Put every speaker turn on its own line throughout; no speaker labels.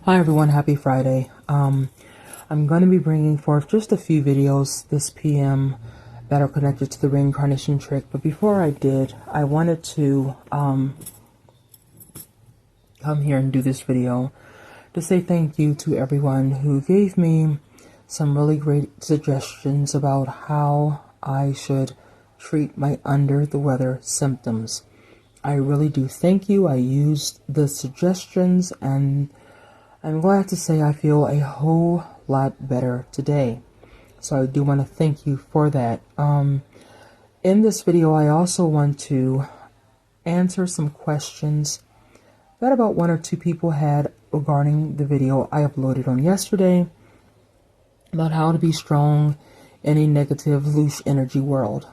Hi everyone, happy Friday. I'm going to be bringing forth just a few videos this PM that are connected to the reincarnation trick. But before I did, I wanted to come here and do this video to say thank you to everyone who gave me some really great suggestions about how I should treat my under the weather symptoms. I really do thank you. I used the suggestions and I'm glad to say I feel a whole lot better today. So I do want to thank you for that. In this video, I also want to answer some questions that about one or two people had regarding the video I uploaded on yesterday about how to be strong in a negative, loose energy world.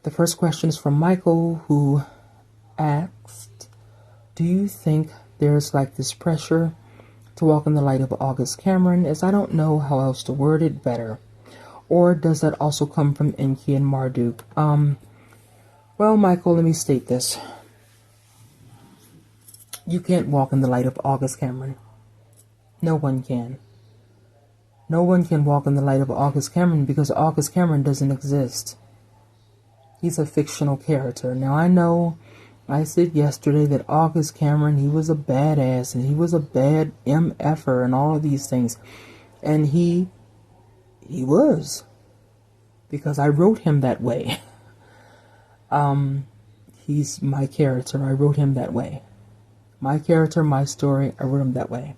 The first question is from Michael, who asked, do you think there's like this pressure to walk in the light of August Cameron, as I don't know how else to word it better? Or does that also come from Enki and Marduk? Well, Michael, let me state this. You can't walk in the light of August Cameron. No one can. No one can walk in the light of August Cameron because August Cameron doesn't exist. He's a fictional character. Now, I know I said yesterday that August Cameron, he was a badass and he was a bad MFer and all of these things. And he was. Because I wrote him that way. He's my character. I wrote him that way. My character, my story, I wrote him that way.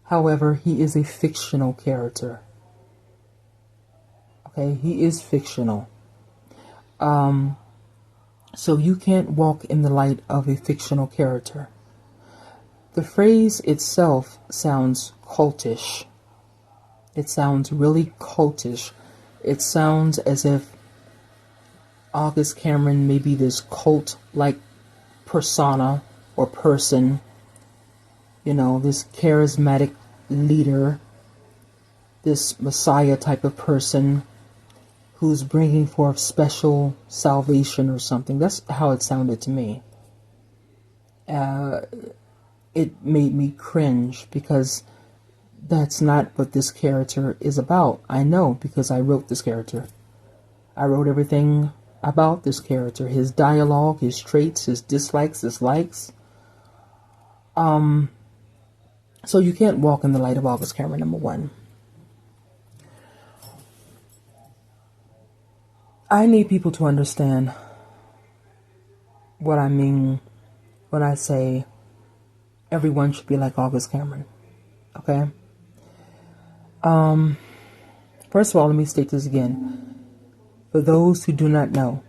However, he is a fictional character. Okay, he is fictional. So you can't walk in the light of a fictional character. The phrase itself sounds cultish. It sounds really cultish. It sounds as if August Cameron may be this cult-like persona or person, you know, this charismatic leader, this messiah type of person who's bringing forth special salvation or something. That's how it sounded to me. It made me cringe because that's not what this character is about. I know because I wrote this character. I wrote everything about this character. His dialogue, his traits, his dislikes, his likes. So you can't walk in the light of August Cameron, number one. I need people to understand what I mean when I say everyone should be like August Cameron. Okay? First of all, let me state this again. For those who do not know,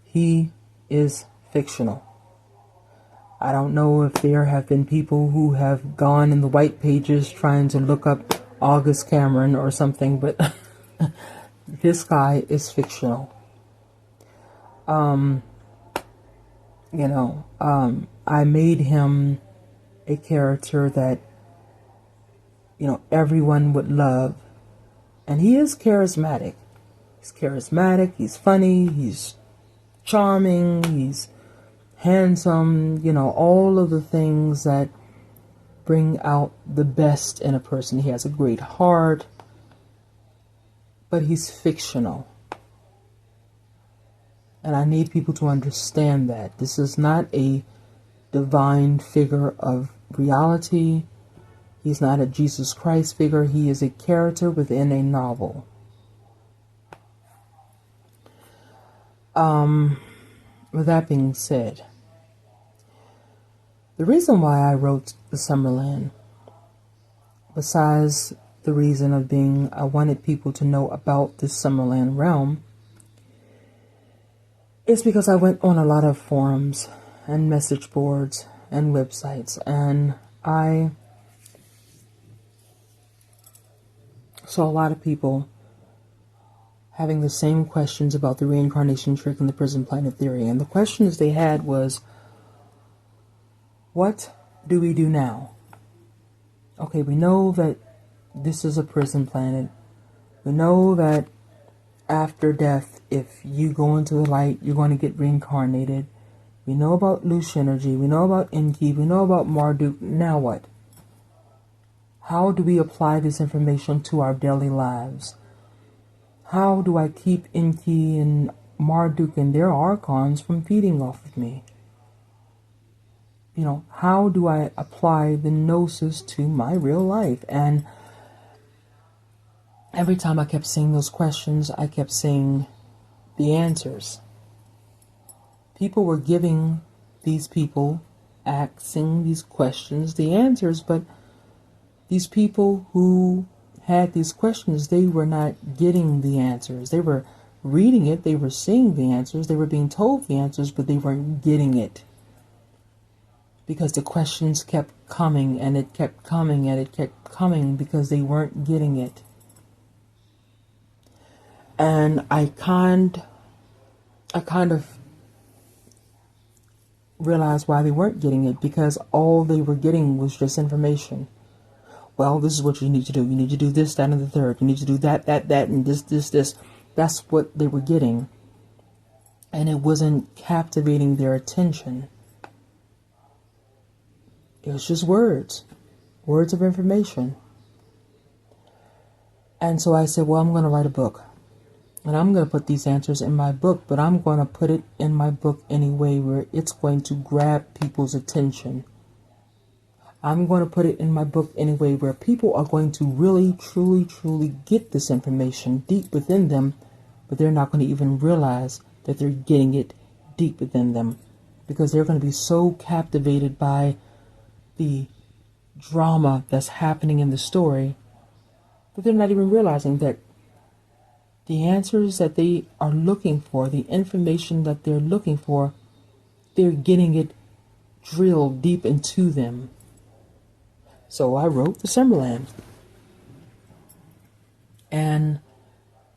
he is fictional. I don't know if there have been people who have gone in the white pages trying to look up August Cameron or something, but this guy is fictional. I made him a character that, everyone would love. And he is charismatic. He's charismatic, he's funny, he's charming, he's handsome, all of the things that bring out the best in a person. He has a great heart, but he's fictional. And I need people to understand that. This is not a divine figure of reality. He's not a Jesus Christ figure. He is a character within a novel. With that being said, the reason why I wrote the Summerland, besides the reason of I wanted people to know about this Summerland realm, is because I went on a lot of forums and message boards and websites, and I saw a lot of people having the same questions about the reincarnation trick and the prison planet theory. And the questions they had was, what do we do now? Okay, we know that this is a prison planet. We know that after death, if you go into the light, you're going to get reincarnated. We know about loose energy. We know about Enki. We know about Marduk. Now what? How do we apply this information to our daily lives? How do I keep Enki and Marduk and their archons from feeding off of me? How do I apply the gnosis to my real life? And every time I kept seeing those questions, I kept seeing the answers. People were giving these people asking these questions the answers, but these people who had these questions, they were not getting the answers. They were reading it, they were seeing the answers, they were being told the answers, but they weren't getting it. Because the questions kept coming and it kept coming and it kept coming because they weren't getting it. And I kind of realized why they weren't getting it, because all they were getting was just information. Well, this is what you need to do. You need to do this, that, and the third. You need to do that, and this. That's what they were getting. And it wasn't captivating their attention. It was just words of information. And so I said, well, I'm going to write a book. And I'm going to put these answers in my book, but I'm going to put it in my book in a way where it's going to grab people's attention. I'm going to put it in my book in a way where people are going to really, truly, truly get this information deep within them, but they're not going to even realize that they're getting it deep within them, because they're going to be so captivated by the drama that's happening in the story that they're not even realizing that the answers that they are looking for, the information that they're looking for, they're getting it drilled deep into them. So I wrote Decemberland. And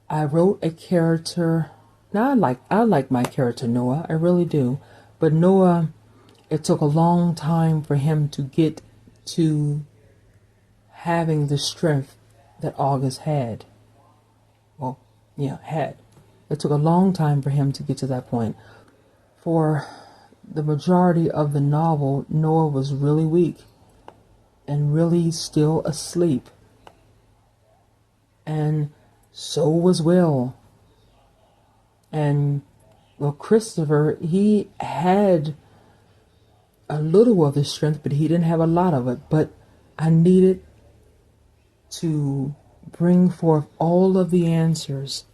I wrote a character. Now I like my character Noah, I really do. But Noah, it took a long time for him to get to having the strength that August had. Had. It took a long time for him to get to that point. For the majority of the novel, Noah was really weak and really still asleep. And so was Will. And Christopher, he had a little of the strength, but he didn't have a lot of it. But I needed to bring forth all of the answers,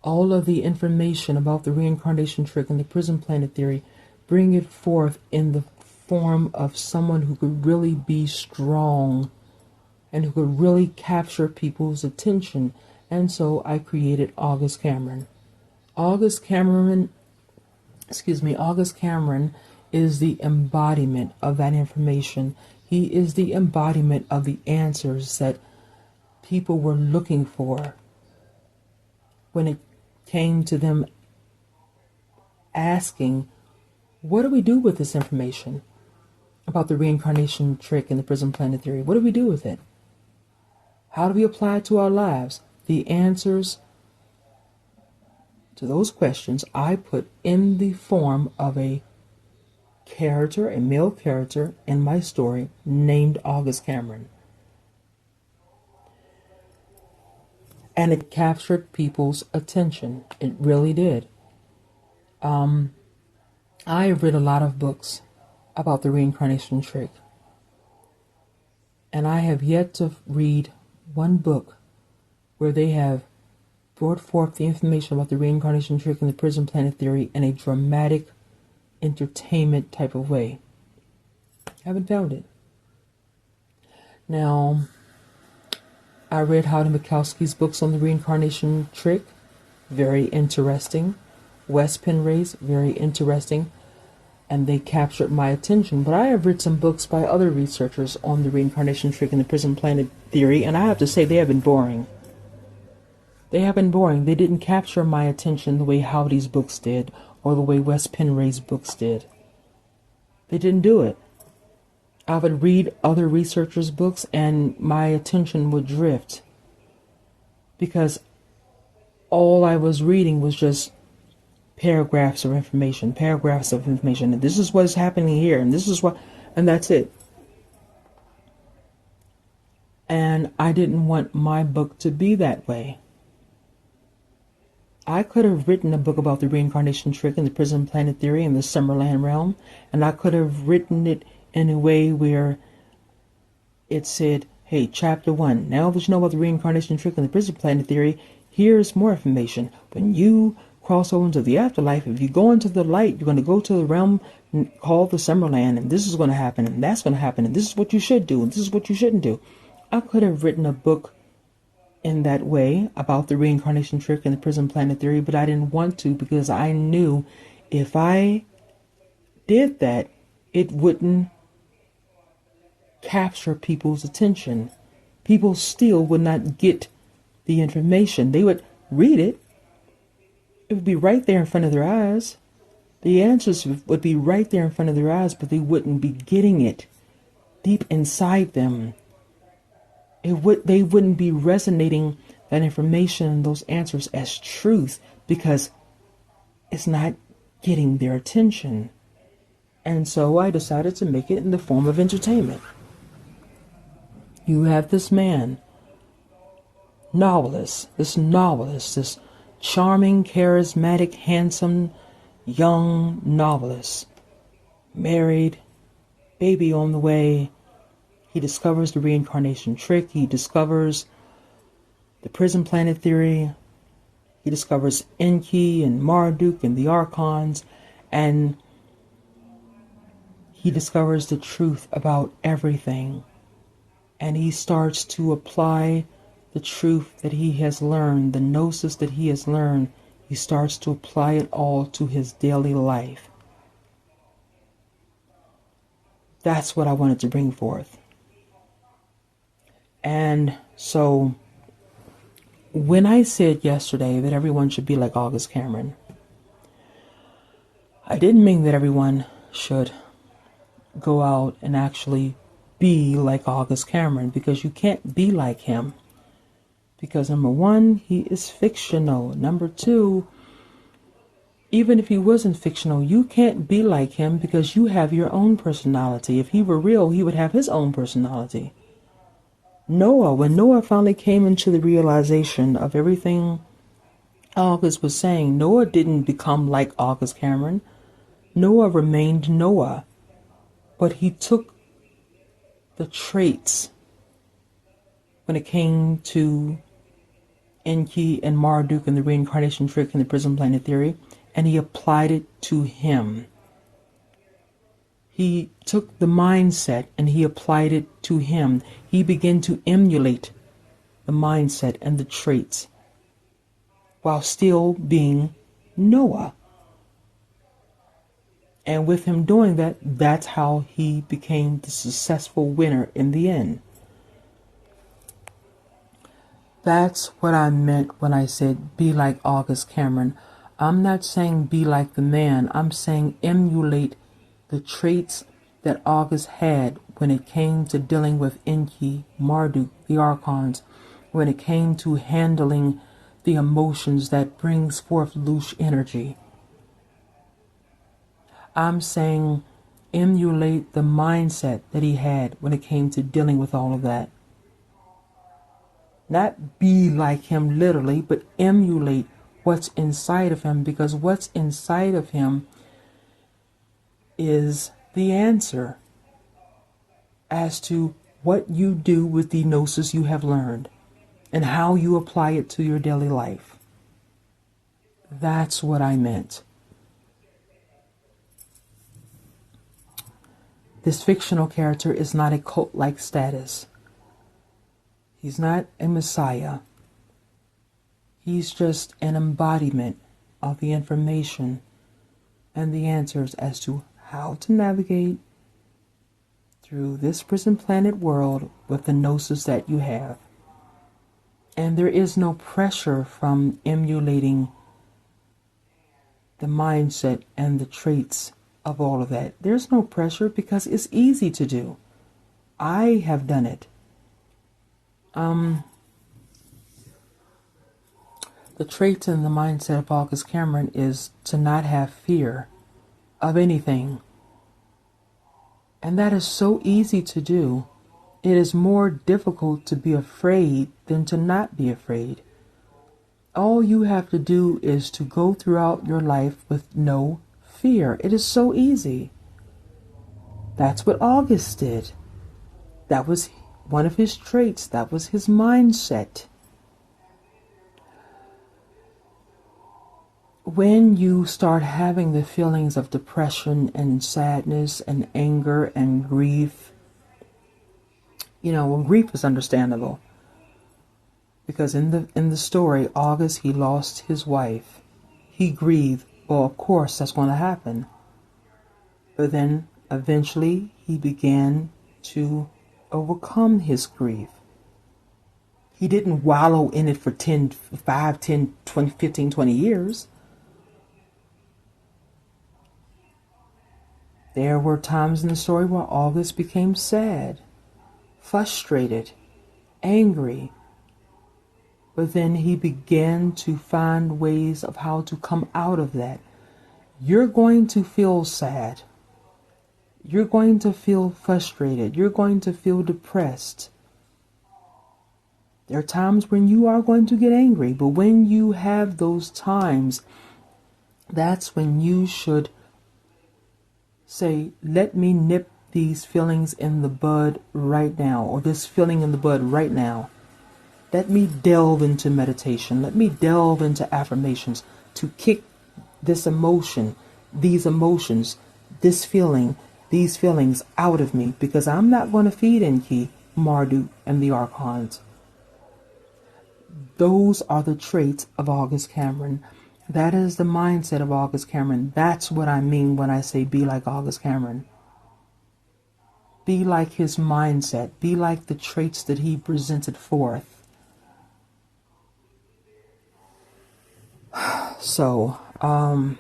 all of the information about the reincarnation trick and the prison planet theory, bring it forth in the form of someone who could really be strong and who could really capture people's attention. And so I created August Cameron. August Cameron is the embodiment of that information. He is the embodiment of the answers that people were looking for when it came to them asking, what do we do with this information about the reincarnation trick and the prison planet theory? What do we do with it? How do we apply it to our lives? The answers to those questions I put in the form of a character, a male character in my story named August Cameron. And it captured people's attention. It really did. I have read a lot of books about the reincarnation trick. And I have yet to read one book where they have brought forth the information about the reincarnation trick and the prison planet theory in a dramatic entertainment type of way. I haven't found it. Now, I read Howdy Mikowski's books on the reincarnation trick. Very interesting. Wes Penray's, very interesting. And they captured my attention. But I have read some books by other researchers on the reincarnation trick and the prison planet theory, and I have to say they have been boring. They have been boring. They didn't capture my attention the way Howdy's books did, or the way Wes Penray's books did. They didn't do it. I would read other researchers' books and my attention would drift, because all I was reading was just paragraphs of information, and this is what is happening here, and this is what, and that's it. And I didn't want my book to be that way. I could have written a book about the reincarnation trick and the prison planet theory and the Summerland realm, and I could have written it in a way where it said, hey, chapter 1, now that you know about the reincarnation trick and the prison planet theory, here's more information. When you cross over into the afterlife, if you go into the light, you're going to go to the realm called the Summerland, and this is going to happen, and that's going to happen, and this is what you should do, and this is what you shouldn't do. I could have written a book in that way about the reincarnation trick and the prison planet theory, but I didn't want to because I knew if I did that, it wouldn't capture people's attention. People still would not get the information. They would read it. It would be right there in front of their eyes. The answers would be right there in front of their eyes, but they wouldn't be getting it deep inside them. They wouldn't be resonating that information and those answers as truth because it's not getting their attention. And so I decided to make it in the form of entertainment. You have this man, this charming, charismatic, handsome, young novelist, married, baby on the way. He discovers the reincarnation trick. He discovers the prison planet theory. He discovers Enki and Marduk and the Archons. And he discovers the truth about everything. And he starts to apply the truth that he has learned, the gnosis that he has learned. He starts to apply it all to his daily life. That's what I wanted to bring forth. And so when I said yesterday that everyone should be like August Cameron, I didn't mean that everyone should go out and actually be like August Cameron, because you can't be like him. Because number one, he is fictional. Number two, even if he wasn't fictional, you can't be like him because you have your own personality. If he were real, he would have his own personality. When Noah finally came into the realization of everything August was saying, Noah didn't become like August Cameron. Noah remained Noah, but he took the traits when it came to Enki and Marduk and the reincarnation trick and the prison planet theory, and he applied it to him. He took the mindset and he applied it to him. He began to emulate the mindset and the traits while still being Noah. And with him doing that, that's how he became the successful winner in the end. That's what I meant when I said be like August Cameron. I'm not saying be like the man. I'm saying emulate the traits that August had when it came to dealing with Enki, Marduk, the Archons, when it came to handling the emotions that brings forth loose energy. I'm saying emulate the mindset that he had when it came to dealing with all of that. Not be like him literally, but emulate what's inside of him, because what's inside of him is the answer as to what you do with the gnosis you have learned and how you apply it to your daily life. That's what I meant. This fictional character is not a cult-like status. He's not a messiah. He's just an embodiment of the information and the answers as to how to navigate through this prison planet world with the gnosis that you have. And there is no pressure from emulating the mindset and the traits of all of that. There's no pressure because it's easy to do. I have done it. The traits and the mindset of August Cameron is to not have fear of anything. And that is so easy to do It is more difficult to be afraid than to not be afraid. All you have to do is to go throughout your life with no fear. It is so easy. That's what August did. That was one of his traits. That was his mindset. When you start having the feelings of depression and sadness and anger and grief, grief is understandable. Because in the story, August, he lost his wife. He grieved. Well, of course, that's going to happen. But then eventually he began to overcome his grief. He didn't wallow in it for 5, 10, 20, 15, 20 years. There were times in the story where August became sad, frustrated, angry. But then he began to find ways of how to come out of that. You're going to feel sad. You're going to feel frustrated. You're going to feel depressed. There are times when you are going to get angry, but when you have those times, that's when you should say, let me nip these feelings in the bud right now, or this feeling in the bud right now. Let me delve into meditation. Let me delve into affirmations to kick this emotion, these emotions, this feeling, these feelings out of me, because I'm not going to feed Enki, Marduk, and the Archons. Those are the traits of August Cameron. That is the mindset of August Cameron. That's what I mean when I say be like August Cameron. Be like his mindset. Be like the traits that he presented forth. So, I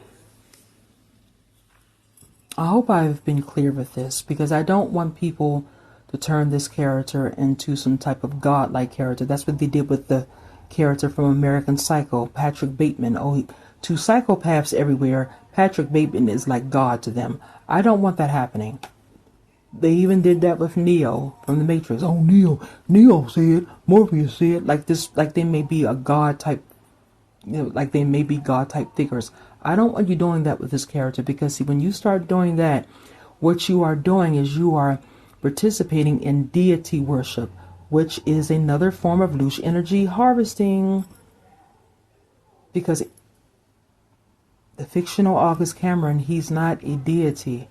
hope I've been clear with this, because I don't want people to turn this character into some type of godlike character. That's what they did with the character from American Psycho, Patrick Bateman. To psychopaths everywhere, Patrick Bateman is like God to them. I don't want that happening. They even did that with Neo from the Matrix. Oh, Neo said, Morpheus said, like they may be a god type, like they may be god type figures. I don't want you doing that with this character, because see, when you start doing that, what you are doing is you are participating in deity worship, which is another form of loose energy harvesting. Because the fictional August Cameron, he's not a deity.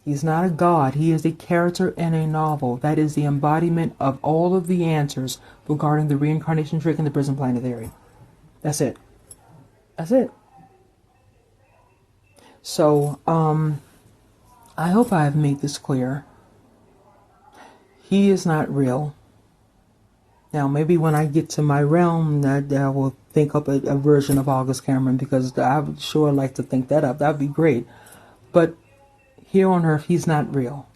He's not a god. He is a character in a novel. That is the embodiment of all of the answers regarding the reincarnation trick and the prison planet theory. That's it. That's it. So, I hope I have made this clear. He is not real. Now, maybe when I get to my realm, I will think up a version of August Cameron, because I would sure like to think that up. That would be great. But here on Earth, he's not real.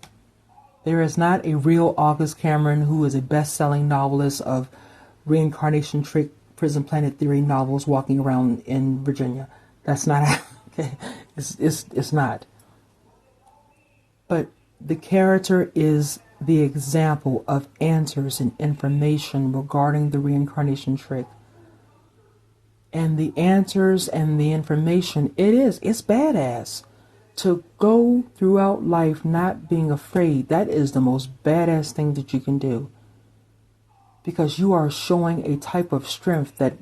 There is not a real August Cameron who is a best-selling novelist of reincarnation trick, prison planet theory novels walking around in Virginia. That's not okay. It's not. But the character is the example of answers and information regarding the reincarnation trick. And the answers and the information, it's badass. To go throughout life not being afraid, that is the most badass thing that you can do. Because you are showing a type of strength that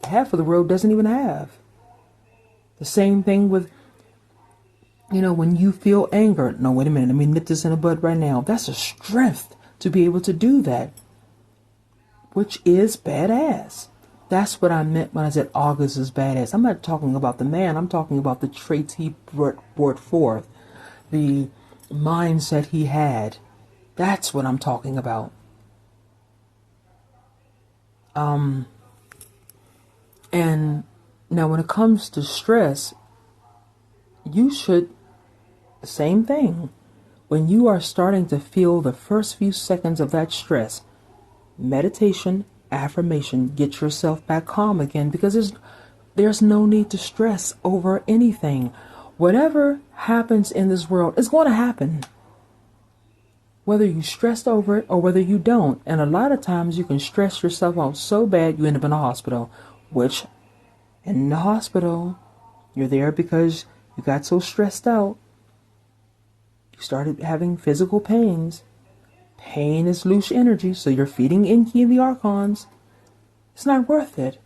half of the world doesn't even have. The same thing with, when you feel anger. No, wait a minute. Let me nip this in the bud right now. That's a strength to be able to do that, which is badass. That's what I meant when I said August is badass. I'm not talking about the man. I'm talking about the traits he brought forth, the mindset he had. That's what I'm talking about. And now when it comes to stress, you should, same thing. When you are starting to feel the first few seconds of that stress, meditation, affirmation, get yourself back calm again, because there's no need to stress over anything. Whatever happens in this world is going to happen. whether you stressed over it or whether you don't. And a lot of times you can stress yourself out so bad you end up in a hospital, which in the hospital, you're there because you got so stressed out. You started having physical pains. Pain is loose energy, so you're feeding Enki and the Archons. It's not worth it.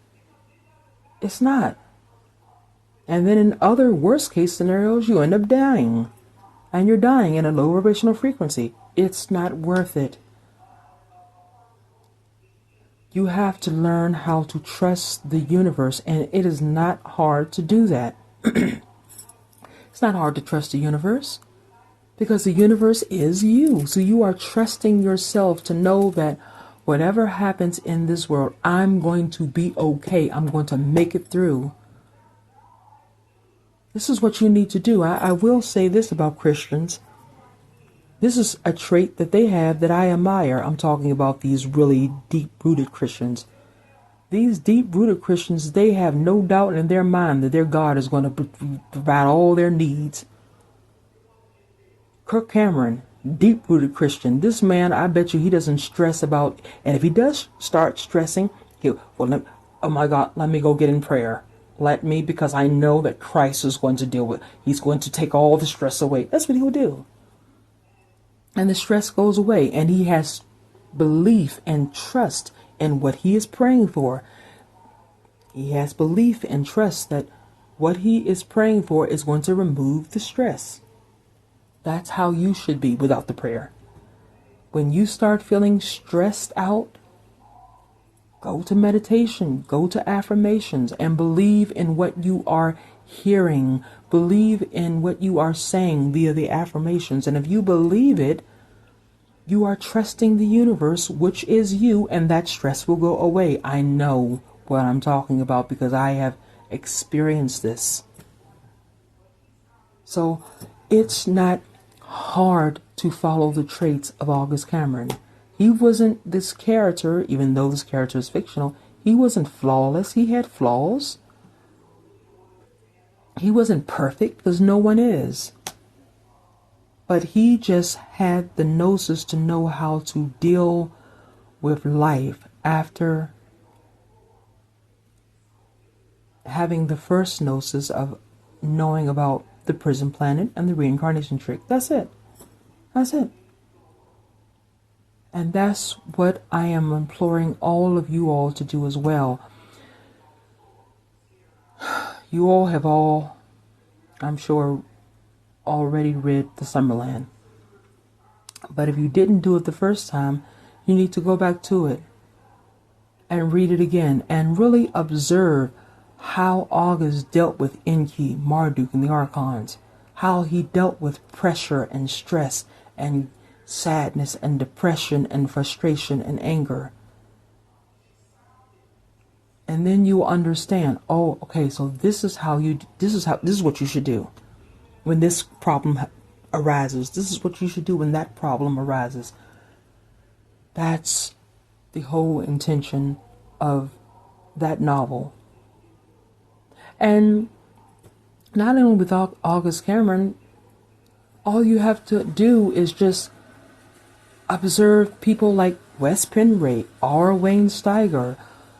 It's not. And then in other worst case scenarios, you end up dying. And you're dying in a low vibrational frequency. It's not worth it. You have to learn how to trust the universe, and it is not hard to do that. It's not hard to trust the universe because the universe is you. So you are trusting yourself to know that whatever happens in this world, I'm going to be okay. I'm going to make it through. This is what you need to do. I will say this about Christians. This is a trait that they have that I admire. I'm talking about these really deep-rooted Christians. These deep-rooted Christians, they have no doubt in their mind that their God is going to provide all their needs. Kirk Cameron, deep-rooted Christian. This man, I bet you he doesn't stress about, and if he does start stressing, oh my God, let me go get in prayer. Let me, because I know that Christ is going to deal with, he's going to take all the stress away. That's what he will do. And the stress goes away, and he has belief and trust in what he is praying for. He has belief and trust that what he is praying for is going to remove the stress. That's how you should be without the prayer. When you start feeling stressed out, go to meditation, go to affirmations, and believe in what you are hearing. Believe in what you are saying via the affirmations. And if you believe it, you are trusting the universe, which is you, and that stress will go away. I know what I'm talking about because I have experienced this. So it's not hard to follow the traits of August Cameron. He wasn't this character, even though this character is fictional, he wasn't flawless. He had flaws. He wasn't perfect because no one is. But he just had the gnosis to know how to deal with life after having the first gnosis of knowing about the prison planet and the reincarnation trick. That's it. That's it. And that's what I am imploring all of you all to do as well. You all have I'm sure, already read the Summerland. But if you didn't do it the first time, you need to go back to it and read it again and really observe how August dealt with Enki, Marduk, and the Archons. How he dealt with pressure and stress and sadness and depression and frustration and anger. And then you understand, oh, okay, so this is what you should do when this problem arises. This is what you should do when that problem arises. That's the whole intention of that novel. And not only with August Cameron, all you have to do is just observe people like Wes Penray, R. Wayne Steiger,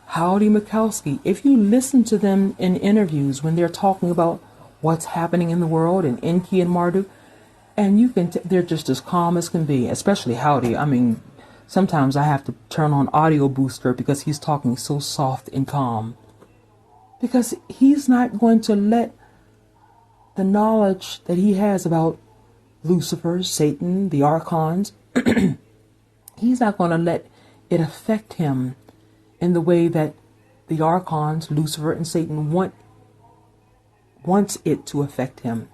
Howdy Mikowski. If you listen to them in interviews when they're talking about what's happening in the world and Enki and Marduk, and you can they're just as calm as can be, especially Howdy. I mean, sometimes I have to turn on audio booster because he's talking so soft and calm. Because he's not going to let the knowledge that he has about Lucifer, Satan, the Archons, he's not going to let it affect him in the way that the Archons, Lucifer, and Satan wants it to affect him.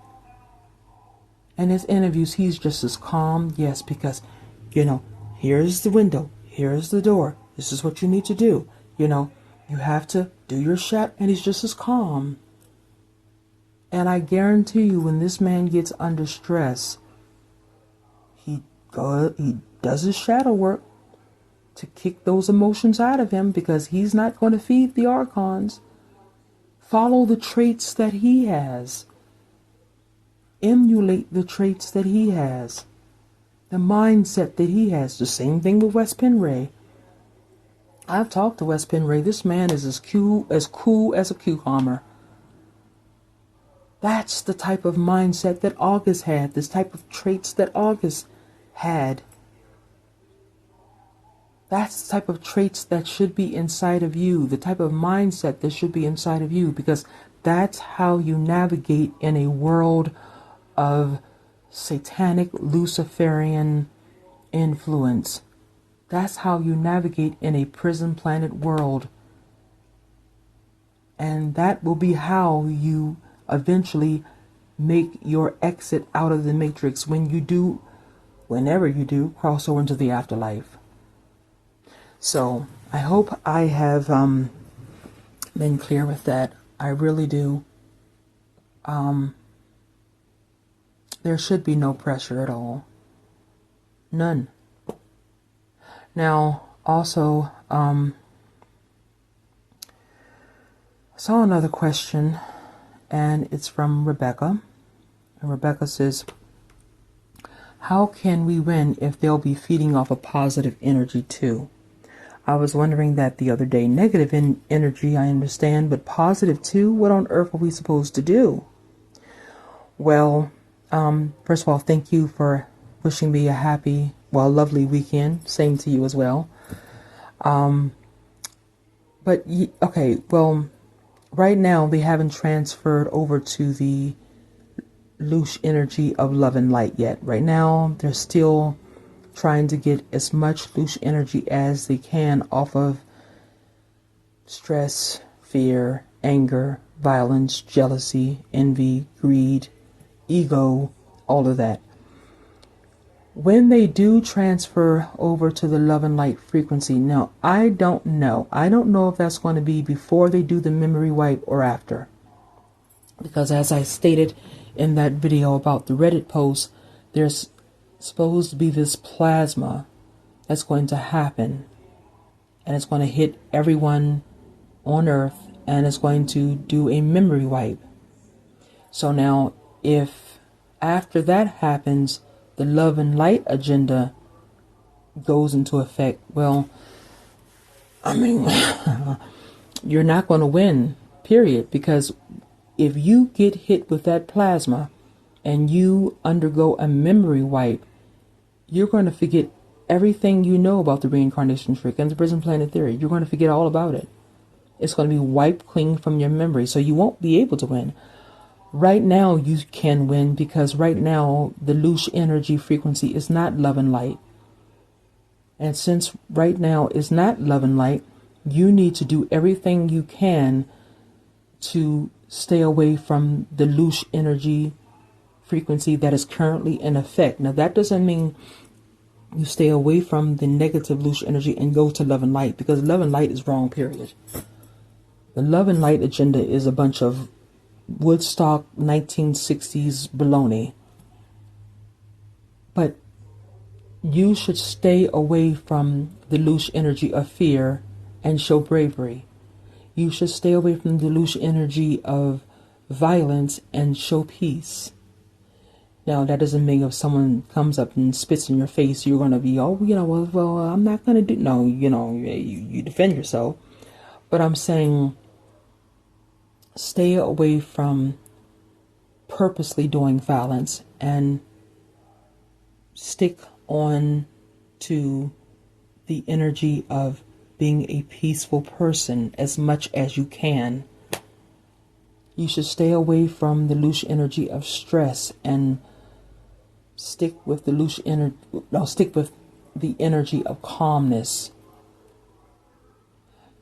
In his interviews, he's just as calm, yes, because, here's the window, here's the door, this is what you need to do, you have to do your shot, and he's just as calm. And I guarantee you, when this man gets under stress, he does his shadow work to kick those emotions out of him, because he's not going to feed the Archons. Follow the traits that he has. Emulate the traits that he has. The mindset that he has. The same thing with West Penray. I've talked to West Penray. This man is as cool as a cucumber. That's the type of mindset that August had. This type of traits that August had. That's the type of traits that should be inside of you. The type of mindset that should be inside of you. Because that's how you navigate in a world of satanic Luciferian influence. That's how you navigate in a prison planet world. And that will be how you eventually make your exit out of the matrix whenever you do cross over into the afterlife. So I hope I have been clear with that. I really do. There should be no pressure at all. None. Now, also, I saw another question, and it's from Rebecca. And Rebecca says, how can we win if they'll be feeding off a positive energy too? I was wondering that the other day. Negative energy, I understand, but positive too? What on earth are we supposed to do? Well, first of all, thank you for wishing me a happy, lovely weekend. Same to you as well. Right now they haven't transferred over to the loose energy of love and light yet. Right now, they're still trying to get as much loose energy as they can off of stress, fear, anger, violence, jealousy, envy, greed, ego, all of that. When they do transfer over to the love and light frequency, now I don't know. I don't know if that's going to be before they do the memory wipe or after. Because as I stated in that video about the Reddit post, there's supposed to be this plasma that's going to happen. And it's going to hit everyone on Earth, and it's going to do a memory wipe. So now, if after that happens, the love and light agenda goes into effect, well, I mean, you're not going to win, period. Because if you get hit with that plasma and you undergo a memory wipe, you're going to forget everything you know about the reincarnation trick and the prison planet theory. You're going to forget all about it. It's going to be wiped clean from your memory, so you won't be able to win. Right now, you can win because right now, the loose energy frequency is not love and light. And since right now is not love and light, you need to do everything you can to stay away from the loose energy frequency that is currently in effect. Now, that doesn't mean you stay away from the negative loose energy and go to love and light, because love and light is wrong, period. The love and light agenda is a bunch of Woodstock 1960s baloney. But you should stay away from the loose energy of fear and show bravery. You should stay away from the loose energy of violence and show peace. Now, that doesn't mean if someone comes up and spits in your face, you're going to be, I'm not going to do, no, you defend yourself. But I'm saying, stay away from purposely doing violence and stick on to the energy of being a peaceful person as much as you can. You should stay away from the loose energy of stress and stick with the energy of calmness.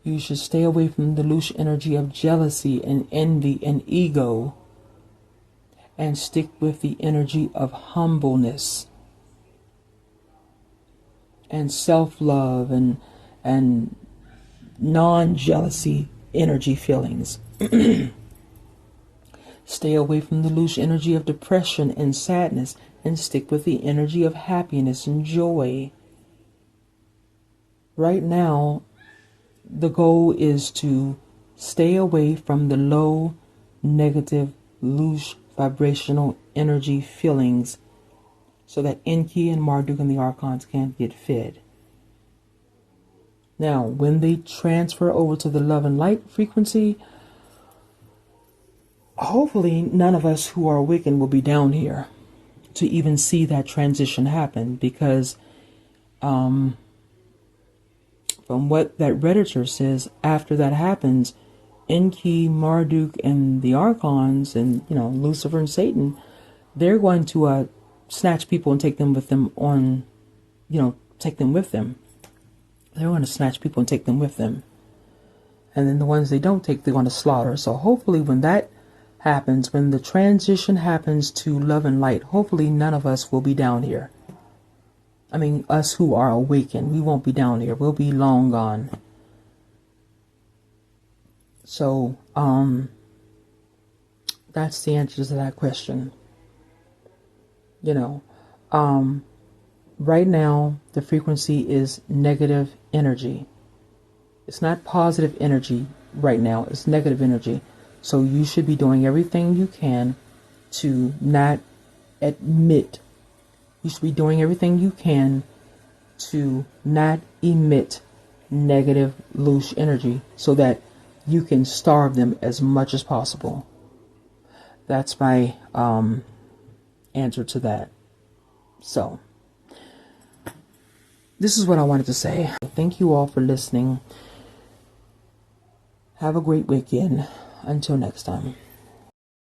You should stay away from the loose energy of jealousy and envy and ego, and stick with the energy of humbleness and self-love and non-jealousy energy feelings. Stay away from the loose energy of depression and sadness, and stick with the energy of happiness and joy. Right now, the goal is to stay away from the low, negative, loose, vibrational energy feelings so that Enki and Marduk and the Archons can't get fed. Now, when they transfer over to the love and light frequency, hopefully none of us who are awakened will be down here to even see that transition happen, because from what that Redditor says, after that happens, Enki, Marduk, and the Archons, and Lucifer and Satan, they're going to snatch people and take them with them take them with them. They're going to snatch people and take them with them. And then the ones they don't take, they're going to slaughter. So hopefully when that happens, when the transition happens to love and light, hopefully none of us will be down here. I mean, us who are awakened, we won't be down here. We'll be long gone. So, that's the answer to that question. Right now, the frequency is negative energy. It's not positive energy right now. It's negative energy. So you should be doing everything you can to not admit. You should be doing everything you can to not emit negative, loose energy so that you can starve them as much as possible. That's my answer to that. So, this is what I wanted to say. Thank you all for listening. Have a great weekend. Until next time.